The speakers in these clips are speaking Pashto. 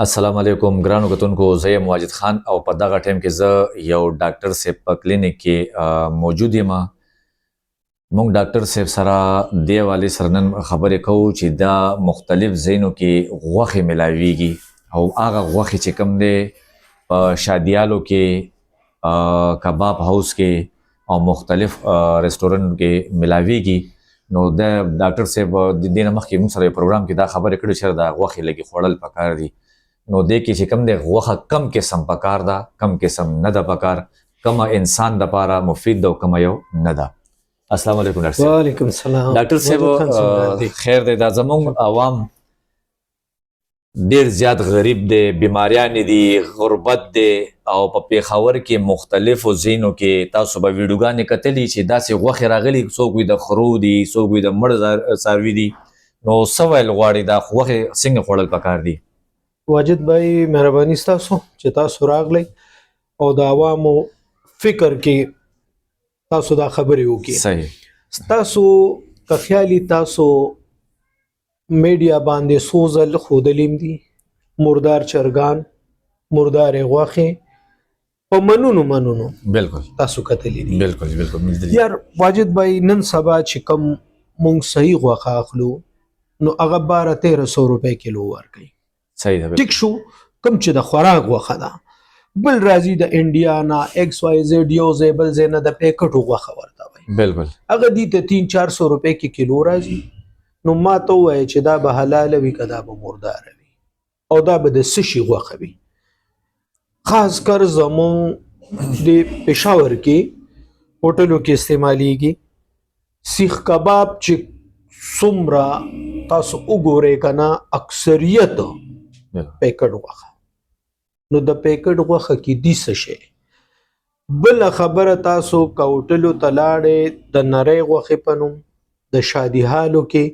السلام علیکم ګرانو کتونکو، زه یم واجد خان او په دغه ټیم کې زه یو ډاکټر صاحب په کلینیک کې موجود یم. مونږ ډاکټر صاحب سره دې حوالې سره نن خبرې کوو چې دا مختلف ځایونو کې غوښې ملاویږي او هغه غوښې چې کوم دی په شادیالو کې، کباب هاوس کې او مختلف رستورنټ کې ملاویږي. نو د ډاکټر صاحب د دې نه مخکې موږ سره یو پروګرام کې دا خبرې کړې چې دا غوښې لږې خوړل پکار دي. نو دې کې چې کوم دی غوښه کم قسم پکار ده، کم قسم نه ده پکار، کومه انسان دپاره مفید ده او کومه یو نه ده. السلام علیکم ډاکټر صاحب. وعلیکم السلام. ډاکټر صاحب خیر دی. دا زموږ عوام ډیر زیات غریب دی، بیماریان دي، غربت دی او په پیښور کې مختلفو ځایونو کې تاسو به ویډیوګانې کتلي چې داسې غوښې راغلي، څوک وي د خرو دي، څوک وي د مړ څاروي دي. نو څه ویل غواړي دا غوښې څنګه خوړل پکار دي؟ واجد بھائی مهرباني ستاسو چې تاسو راغلی او د عوامو فکر کې تاسو دا خبرې وکړي. صحیح. تاسو که خیالي تاسو میډیا باندې څو ځل ښودلیم دي مردار چرګان، مردار غوښې په منونو بالکل تاسو کتلي دي. بالکل یار واجد بھائی نن سبا چې کوم مونږ صحیح غوښه اخلو نو هغه 1200-1300 روپۍ کیلو ورکوي. صحیح ده. ټیک شو. کوم چې د خوراک غوښه ده بل راځي د انډیا نه ایکس وائی زیډ یو ځای بل ځای نه د پیکټو غوښه ورته وایي. بالکل هغه دي ته 300-400 روپۍ کې کیلو راځي. نو ما ته ووایه چې دا به حلاله وي که دا به مرداره وي او دا به د څه شي غوښه وي. خاص کر زمونږ د پېښور کې هوټلو کې استعمالیږي. سیخ کباب چې څومره تاسو وګورئ که نه اکثریت پیکټ غوښه. نو د پیکټ غوښه کې دي څه شی. بله خبره تاسو که هوټلو ته لاړې د نرۍ غوښې په نوم د شادي حالو کې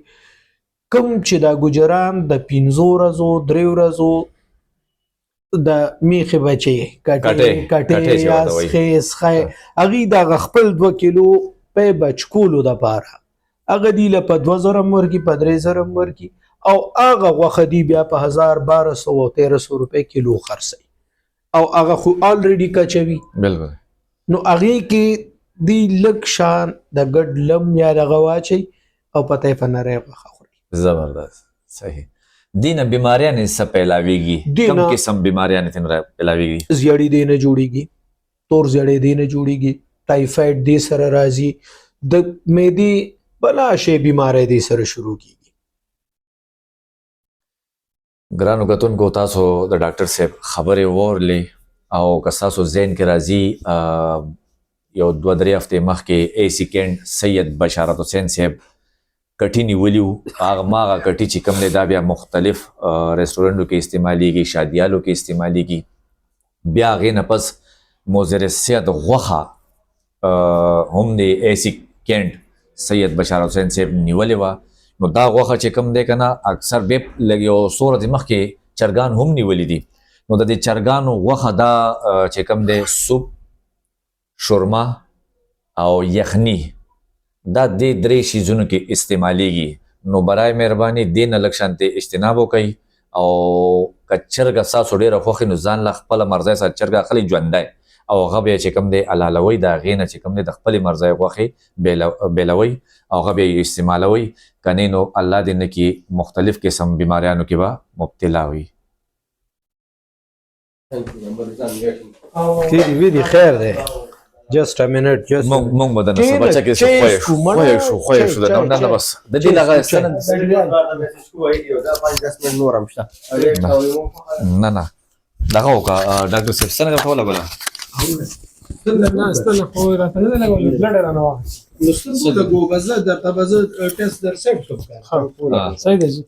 کوم چې دا ګجران د 5 ورځو 3 ورځو د میخې بچې کټې یا سخې هغې د خپل 2 کیلو پی بچکولو دپاره هغه دی له په 2000 ورکي، په 3000 ورکي او هغه غوښه دی بیا په 1200 او 1300 روپۍ کیلو خرڅوي او هغه خو الریډي کچوي. بالکل. نو هغې کې دی لږ شان د ګډ لم یا دغه واچوي او پته یې په نری غوښه خوري. زبردست. صحیح. دې نه بیماریانې څه پیلاویږي؟ کوم قسم بیماریانې ترې پیلاویږي؟ زیړی دې نه جوړیږي، تور زیړی دې نه جوړیږي، ټایفاید دې سره راځي، د معدې بلا شی بیماری دې سره شروع کیږي. ګرانو کتونکو، تاسو د ډاکټر صاحب خبرې واورلې او که ستاسو ذهن کې راځي یو 2-3 هفتې مخکې اے سیکنډ سید بشارت حسین صاحب کټي نیولي وو. هغه کټي چې کوم دی دا بیا مختلف رستورنټو کې استعمالیږي، شادیالو کې استعمالیږي. بیا هغې نه پس مضر صحت غوښه هم د اے سیکنډ سید بشارت حسین صاحب نیولې وه. نو دا غوښه چې کوم دی که نه اکثر بیا لږ یو څو ورځې مخکې چرګان هم نیولي دي. نو د دې چرګانو غوښه دا چې کوم دی سوپ، شورما او یخني دا دې 3 شیزونو کې استعمالیږي. نو برای مهرباني دې نه لږ شانتې اجتناب وکئ او که چرګه ستاسو ډېره خوښي نو ځان له خپله مرضۍ سره چرګه اخلئ ژوندی او هغه بیا چې کوم دی حلالوئ، د هغې نه چې کوم دی د خپلې مرضۍ غوښې بیلوئ او هغه بیا یې استعمالوئ. که نه نو الله دې نه کړي مختلف قسم بیماریانو کې به مبتلا وي. ویدي خیر دی. جسټ ا منټ مونږ به د نسه بچه کې خوښ شو د نه بس د دې دغه نه دغه وکړه ډاکټر صاحب څنګه کوله بله ستنه خو راته نه لګول بلډ رانه واخیست. نو ستنه د ګوبزه درته به زه ټیسټ در سیټ کوم. صحیح دی.